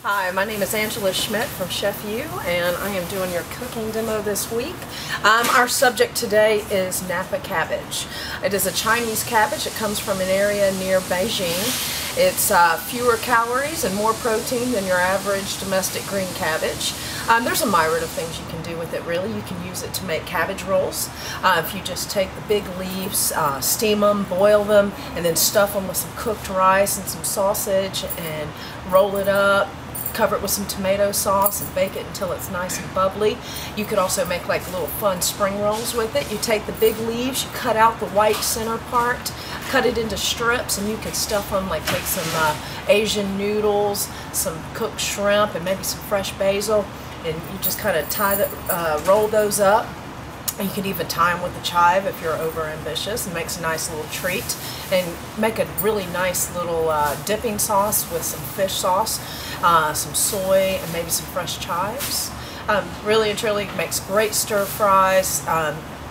Hi, my name is Angela Schmidt from Chef U, and I am doing your cooking demo this week. Our subject today is Napa cabbage. It is a Chinese cabbage. It comes from an area near Beijing. It's fewer calories and more protein than your average domestic green cabbage. There's a myriad of things you can do with it, really. You can use it to make cabbage rolls. If you just take the big leaves, steam them, boil them, and then stuff them with some cooked rice and some sausage and roll it up, cover it with some tomato sauce and bake it until it's nice and bubbly. You could also make like little fun spring rolls with it. You take the big leaves, you cut out the white center part, cut it into strips, and you can stuff them, like take some Asian noodles, some cooked shrimp, and maybe some fresh basil, and you just kind of roll those up. You can even tie them with a chive if you're over ambitious, and makes a nice little treat. And make a really nice little dipping sauce with some fish sauce, some soy, and maybe some fresh chives. Really and truly makes great stir fries.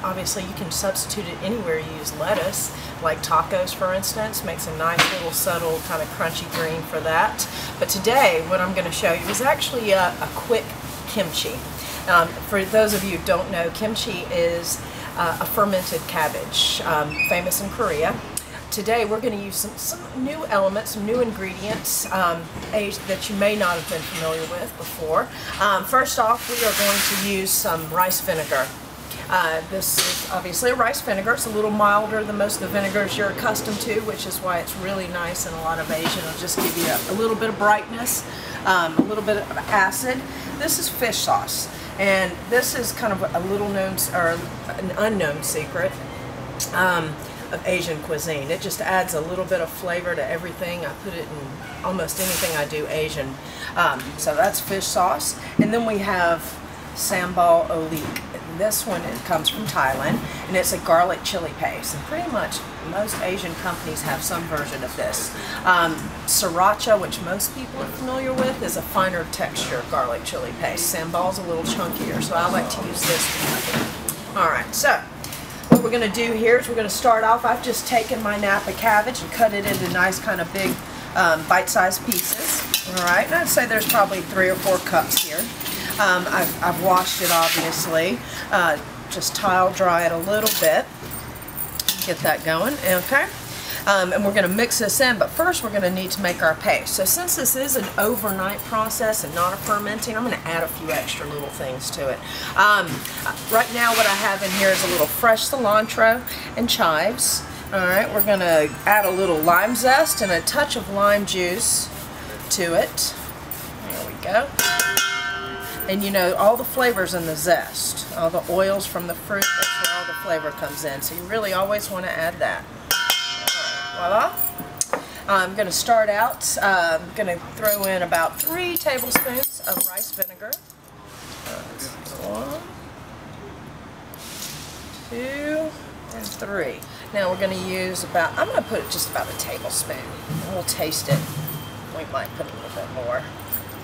Obviously you can substitute it anywhere you use lettuce, like tacos for instance. Makes a nice little subtle kind of crunchy green for that. But today what I'm going to show you is actually a quick kimchi. For those of you who don't know, kimchi is a fermented cabbage, famous in Korea. Today we're going to use some new elements, some new ingredients that you may not have been familiar with before. First off, we are going to use some rice vinegar. This is obviously a rice vinegar. It's a little milder than most of the vinegars you're accustomed to, which is why it's really nice in a lot of Asian. It'll just give you a little bit of brightness, a little bit of acid. This is fish sauce. And this is kind of a little known, or an unknown secret of Asian cuisine. It just adds a little bit of flavor to everything. I put it in almost anything I do Asian. So that's fish sauce. And then we have sambal olik. This one, it comes from Thailand, and it's a garlic chili paste. And pretty much most Asian companies have some version of this. Sriracha, which most people are familiar with, is a finer texture garlic chili paste. Sambal's a little chunkier, so I like to use this. Alright, so what we're going to do here is we're going to start off. I've just taken my Napa cabbage and cut it into nice kind of big bite-sized pieces. Alright, and I'd say there's probably 3 or 4 cups here. I've washed it, obviously. Just tile dry it a little bit. Get that going, okay? And we're going to mix this in, but first we're going to need to make our paste. So since this is an overnight process and not a fermenting, I'm going to add a few extra little things to it. Right now what I have in here is a little fresh cilantro and chives. Alright, we're going to add a little lime zest and a touch of lime juice to it. There we go. And you know, all the flavors in the zest, all the oils from the fruit, that's where all the flavor comes in. So you really always want to add that. Right, voila. I'm going to start out, I'm going to throw in about 3 tablespoons of rice vinegar. 1, 2, and 3. Now we're going to use about, I'm going to put just about a tablespoon. And we'll taste it. We might put a little bit more.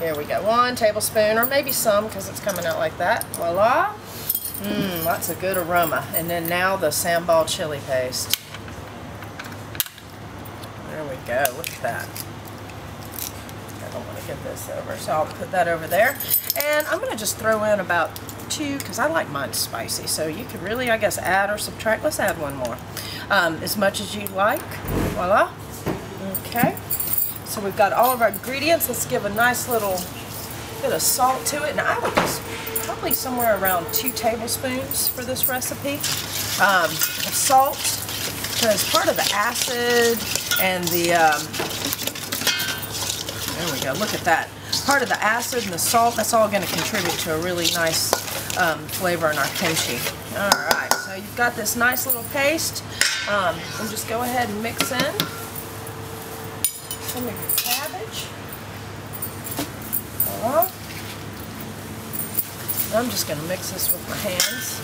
Here we go, 1 tablespoon, or maybe some because it's coming out like that. Voila! That's a good aroma. And then now the sambal chili paste. There we go, look at that. I don't want to get this over, so I'll put that over there. And I'm going to just throw in about 2, because I like mine spicy, so you could really, I guess, add or subtract. Let's add 1 more. As much as you'd like. Voila! Okay. So we've got all of our ingredients. Let's give a nice little bit of salt to it. And I would just probably somewhere around 2 tablespoons for this recipe of salt, because part of the acid and the, there we go, look at that. Part of the acid and the salt, that's all going to contribute to a really nice flavor in our kimchi. Alright, so you've got this nice little paste. And just go ahead and mix in some of your cabbage. I'm just going to mix this with my hands.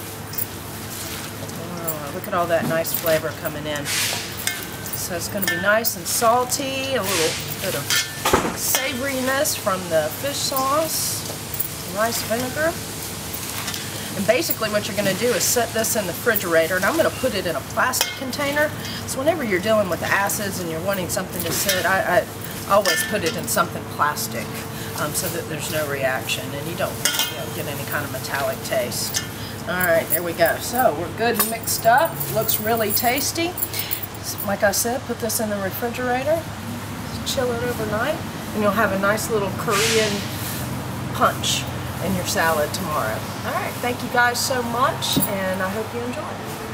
Oh, look at all that nice flavor coming in. So it's going to be nice and salty, a little bit of savoriness from the fish sauce, rice vinegar. And basically what you're going to do is set this in the refrigerator, and I'm going to put it in a plastic container. So whenever you're dealing with acids and you're wanting something to sit, I always put it in something plastic. so that there's no reaction and you don't get any kind of metallic taste. Alright, there we go. So we're good and mixed up. Looks really tasty. Like I said, put this in the refrigerator, chill it overnight, and you'll have a nice little Korean punch in your salad tomorrow. Alright, thank you guys so much, and I hope you enjoy.